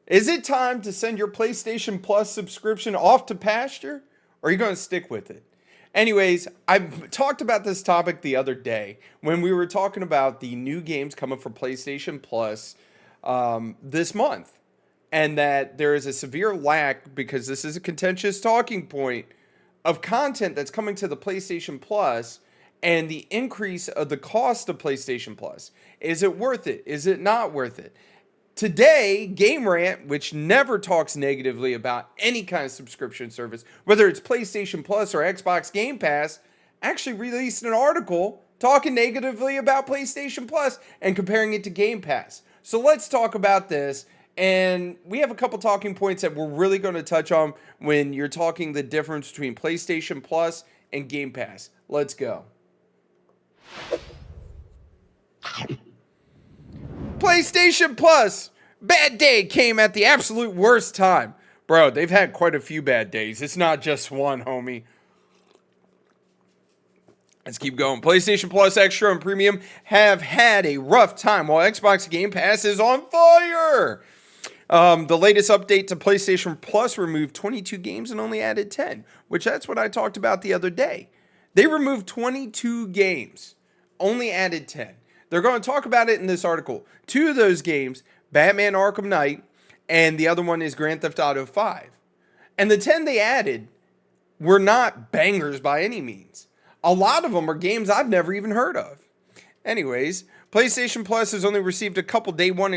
Is it time to send your PlayStation Plus subscription off to pasture? Or are you going to stick with it? Anyways, I talked about this topic the other day when we were talking about the new games coming for PlayStation Plus this month. And that there is a severe lack, because this is a contentious talking point, of content that's coming to the PlayStation Plus and the increase of the cost of PlayStation Plus. Is it worth it? Is it not worth it? Today, Game Rant, which never talks negatively about any kind of subscription service, whether it's PlayStation Plus or Xbox Game Pass, actually released an article talking negatively about PlayStation Plus and comparing it to Game Pass. So let's talk about this. And we have a couple talking points that we're really going to touch on when you're talking the difference between PlayStation Plus and Game Pass. Let's go. PlayStation Plus. Bad day came at the absolute worst time. Bro, they've had quite a few bad days. It's not just one, homie. Let's keep going. PlayStation Plus Extra and Premium have had a rough time, while Xbox Game Pass is on fire. The latest update to PlayStation Plus removed 22 games and only added 10, which that's what I talked about the other day. They removed 22 games, only added 10. They're going to talk about it in this article. 2 of those games, Batman Arkham Knight, and the other one is Grand Theft Auto 5. And the 10 they added were not bangers by any means. A lot of them are games I've never even heard of. Anyways, PlayStation Plus has only received a couple day one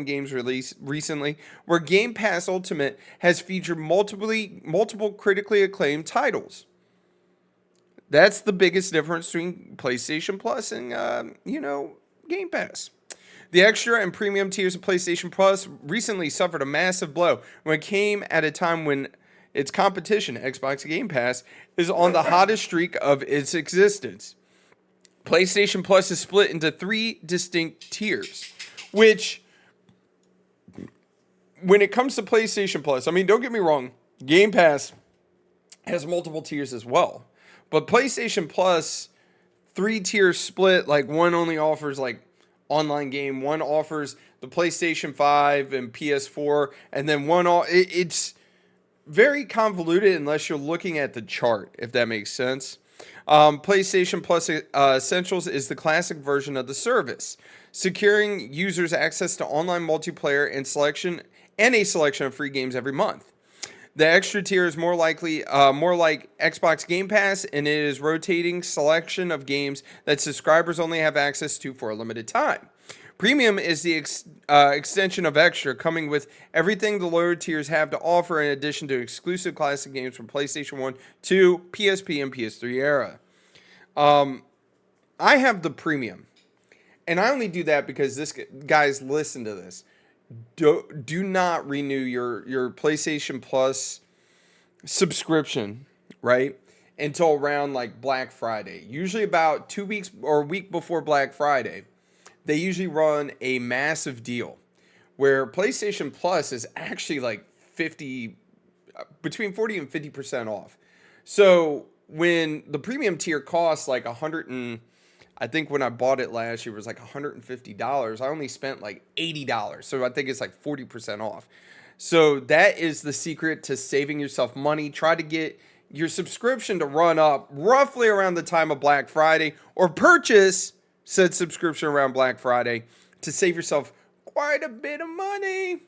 games released recently, where Game Pass Ultimate has featured multiple critically acclaimed titles. That's the biggest difference between PlayStation Plus and, Game Pass. The extra and premium tiers of PlayStation Plus recently suffered a massive blow when it came at a time when its competition, Xbox Game Pass, is on the hottest streak of its existence. PlayStation Plus is split into 3 distinct tiers, which, when it comes to PlayStation Plus, I mean, don't get me wrong, Game Pass has multiple tiers as well. But PlayStation Plus, 3 tiers split, like one only offers like online game, one offers the PlayStation 5 and PS4, and then it's very convoluted unless you're looking at the chart, if that makes sense. PlayStation Plus Essentials is the classic version of the service, securing users access to online multiplayer and a selection of free games every month. The extra tier is more like Xbox Game Pass, and it is rotating selection of games that subscribers only have access to for a limited time. Premium is the extension of Extra, coming with everything the lower tiers have to offer, in addition to exclusive classic games from PlayStation 1, 2, PSP, and PS3 era. I have the Premium, and I only do that because guys, listen to this. Do not renew your PlayStation Plus subscription, right, until around like Black Friday. Usually about 2 weeks or a week before Black Friday, they usually run a massive deal where PlayStation Plus is actually like between 40 and 50% off. So when the premium tier costs like I think when I bought it last year, it was like $150. I only spent like $80. So I think it's like 40% off. So that is the secret to saving yourself money. Try to get your subscription to run up roughly around the time of Black Friday, or purchase said subscription around Black Friday to save yourself quite a bit of money.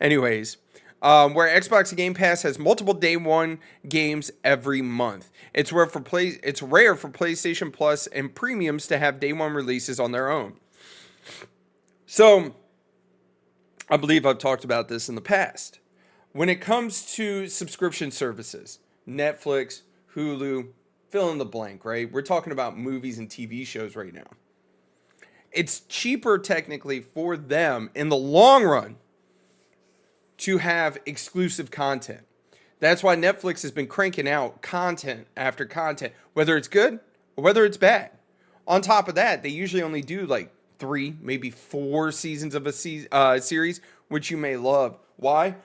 Anyways, where Xbox Game Pass has multiple day one games every month. It's rare for PlayStation Plus and Premiums to have day one releases on their own. So, I believe I've talked about this in the past. When it comes to subscription services, Netflix, Hulu, fill in the blank, right? We're talking about movies and TV shows right now. It's cheaper technically for them in the long run to have exclusive content. That's why Netflix has been cranking out content after content, whether it's good or whether it's bad. On top of that, they usually only do like 3, maybe 4 seasons of a series, which you may love. Why?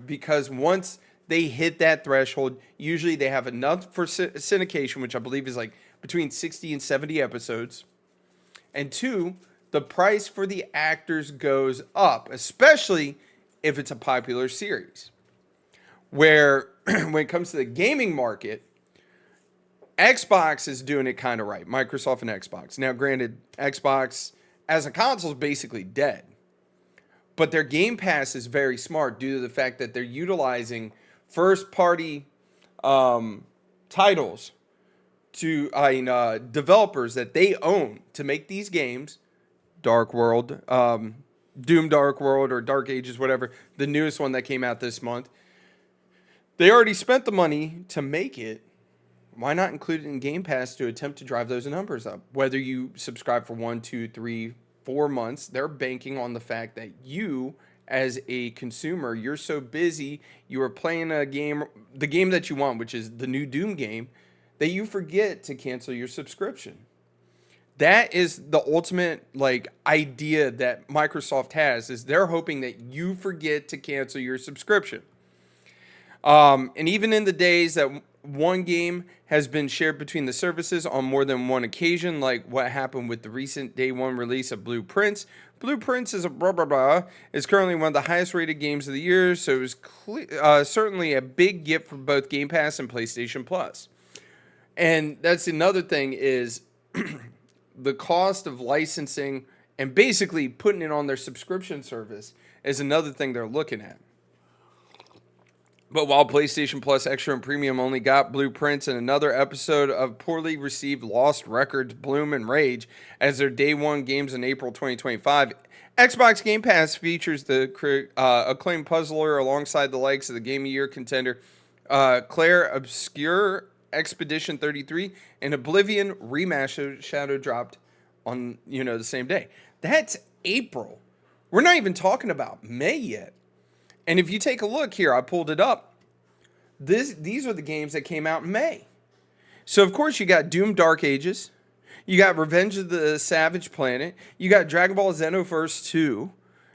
Because once they hit that threshold, usually they have enough for syndication, which I believe is like between 60 and 70 episodes. And 2, the price for the actors goes up, especially if it's a popular series. Where when it comes to the gaming market, Xbox is doing it kind of right. Microsoft and Xbox. Now, granted, Xbox as a console is basically dead. But their Game Pass is very smart due to the fact that they're utilizing first-party titles to developers that they own to make these games. Dark World, Doom Dark World, or Dark Ages, whatever, the newest one that came out this month. They already spent the money to make it. Why not include it in Game Pass to attempt to drive those numbers up? Whether you subscribe for 1, 2, 3, 4 months, they're banking on the fact that you, as a consumer, you're so busy, you are playing a game, the game that you want, which is the new Doom game, that you forget to cancel your subscription. That is the ultimate idea that Microsoft has, is they're hoping that you forget to cancel your subscription. And even in the days that one game has been shared between the services on more than one occasion, like what happened with the recent day one release of Blue Prince. Blue Prince is is currently one of the highest rated games of the year, so it was certainly a big gift for both Game Pass and PlayStation Plus. And that's another thing is the cost of licensing and basically putting it on their subscription service is another thing they're looking at. But while PlayStation Plus Extra and Premium only got Blue Prince and another episode of poorly received Lost Records, Bloom, and Rage as their day one games in April 2025, Xbox Game Pass features the acclaimed puzzler alongside the likes of the Game of the Year contender Claire Obscure, Expedition 33, and Oblivion Remastered Shadow dropped on the same day. That's April. We're not even talking about May yet. And if you take a look here, I pulled it up. These are the games that came out in May. So, of course, you got Doom Dark Ages. You got Revenge of the Savage Planet. You got Dragon Ball Xenoverse 2.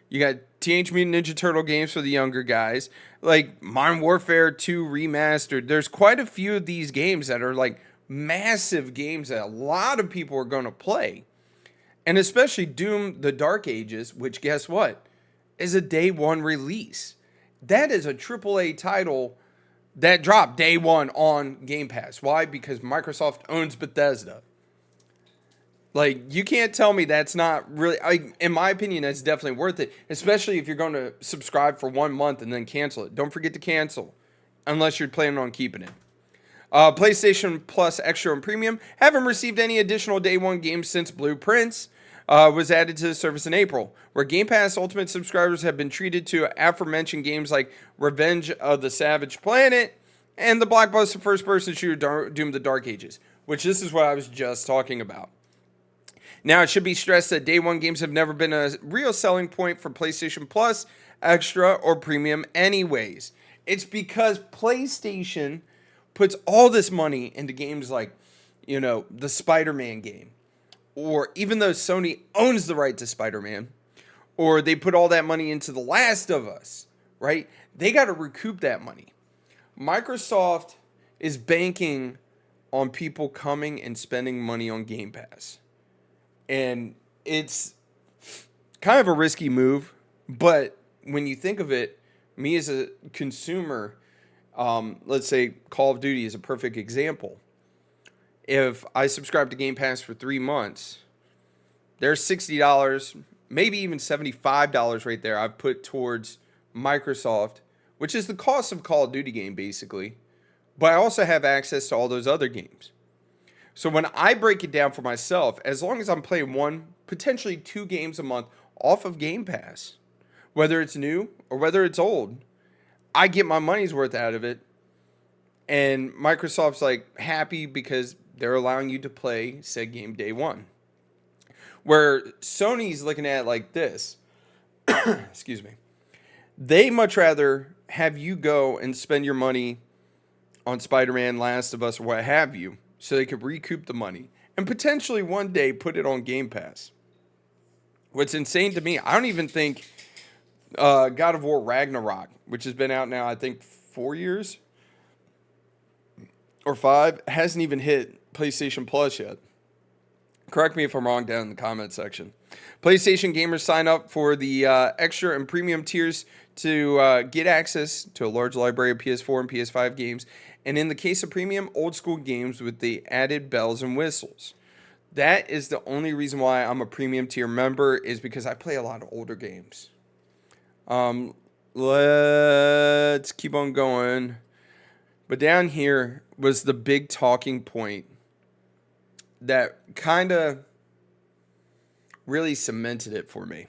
You got Teenage Mutant Ninja Turtle games for the younger guys. Like Modern Warfare 2 Remastered. There's quite a few of these games that are massive games that a lot of people are going to play. And especially Doom the Dark Ages, which guess what? Is a day one release. That is a AAA title that dropped day one on Game Pass. Why? Because Microsoft owns Bethesda. You can't tell me that's not really, in my opinion, that's definitely worth it, especially if you're going to subscribe for 1 month and then cancel it. Don't forget to cancel, unless you're planning on keeping it. PlayStation Plus Extra and Premium haven't received any additional day one games since Blue Prince was added to the service in April, where Game Pass Ultimate subscribers have been treated to aforementioned games like Revenge of the Savage Planet and the blockbuster first-person shooter Doom the Dark Ages, which this is what I was just talking about. Now, it should be stressed that day one games have never been a real selling point for PlayStation Plus, Extra, or Premium anyways. It's because PlayStation puts all this money into games like, the Spider-Man game. Or even though Sony owns the right to Spider-Man, or they put all that money into The Last of Us, right? They got to recoup that money. Microsoft is banking on people coming and spending money on Game Pass. And it's kind of a risky move, but when you think of it, me as a consumer, let's say Call of Duty is a perfect example. If I subscribe to Game Pass for 3 months, there's $60, maybe even $75 right there I've put towards Microsoft, which is the cost of Call of Duty game, basically. But I also have access to all those other games. So when I break it down for myself, as long as I'm playing 1, potentially 2 games a month off of Game Pass, whether it's new or whether it's old, I get my money's worth out of it. And Microsoft's happy because they're allowing you to play said game day one. Where Sony's looking at it like this, excuse me, they much rather have you go and spend your money on Spider-Man, Last of Us, or what have you, so they could recoup the money and potentially one day put it on Game Pass. What's insane to me, I don't even think God of War Ragnarok, which has been out now, I think 4 years or 5, hasn't even hit PlayStation Plus yet. Correct me if I'm wrong down in the comment section. PlayStation gamers sign up for the extra and premium tiers to get access to a large library of PS4 and PS5 games, and in the case of premium, old school games with the added bells and whistles. That is the only reason why I'm a premium tier member, is because I play a lot of older games. Let's keep on going. But down here was the big talking point that kind of really cemented it for me,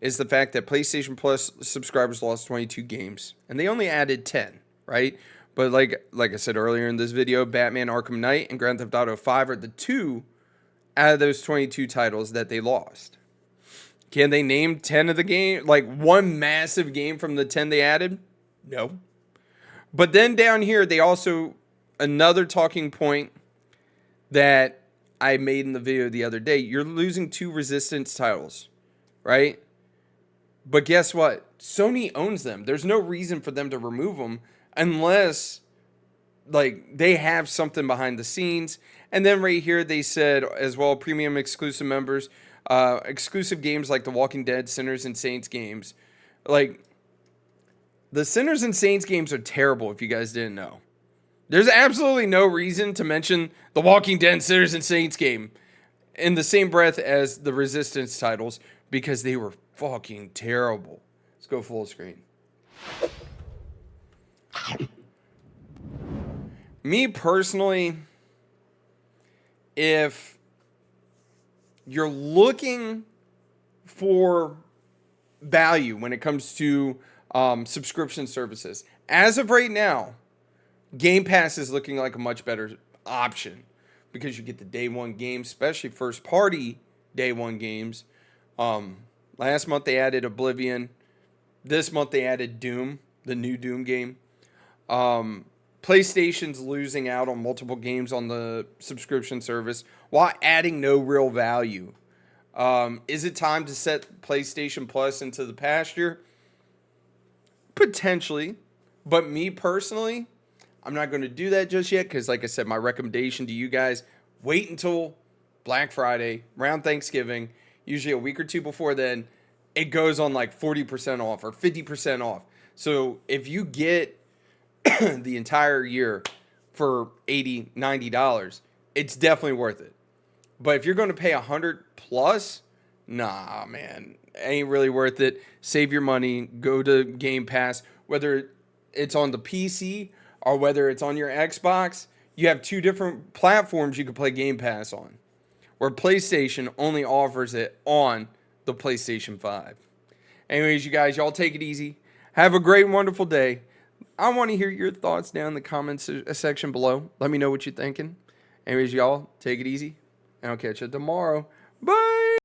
is the fact that PlayStation Plus subscribers lost 22 games, and they only added 10, right? But like I said earlier in this video, Batman Arkham Knight and Grand Theft Auto 5 are the two out of those 22 titles that they lost. Can they name 10 of the game, like one massive game from the 10 they added? No. But then down here, they also, another talking point that I made in the video the other day, you're losing 2 Resistance titles, right? But guess what? Sony owns them. There's no reason for them to remove them unless like they have something behind the scenes. And then right here they said as well, premium exclusive members, exclusive games like the Walking Dead, Sinners, and Saints games. Like, the Sinners and Saints games are terrible, if you guys didn't know. There's absolutely no reason to mention the Walking Dead, Sinners, and Saints game in the same breath as the Resistance titles, because they were fucking terrible. Let's go full screen. Me personally, if you're looking for value when it comes to subscription services, as of right now, Game Pass is looking like a much better option, because you get the day one games, especially first party day one games. Last month they added Oblivion. This month they added Doom, the new Doom game. PlayStation's losing out on multiple games on the subscription service while adding no real value. Is it time to set PlayStation Plus into the pasture? Potentially. But me personally, I'm not going to do that just yet, because like I said, my recommendation to you guys, wait until Black Friday, around Thanksgiving, usually a week or two before then, it goes on like 40% off or 50% off. So if you get the entire year for $80, $90, it's definitely worth it. But if you're going to pay $100 plus, nah, man, ain't really worth it. Save your money, go to Game Pass, whether it's on the PC or whether it's on your Xbox. You have 2 different platforms you can play Game Pass on, where PlayStation only offers it on the PlayStation 5. Anyways, you guys, y'all take it easy. Have a great and wonderful day. I want to hear your thoughts down in the comments section below. Let me know what you're thinking. Anyways, y'all, take it easy, and I'll catch you tomorrow.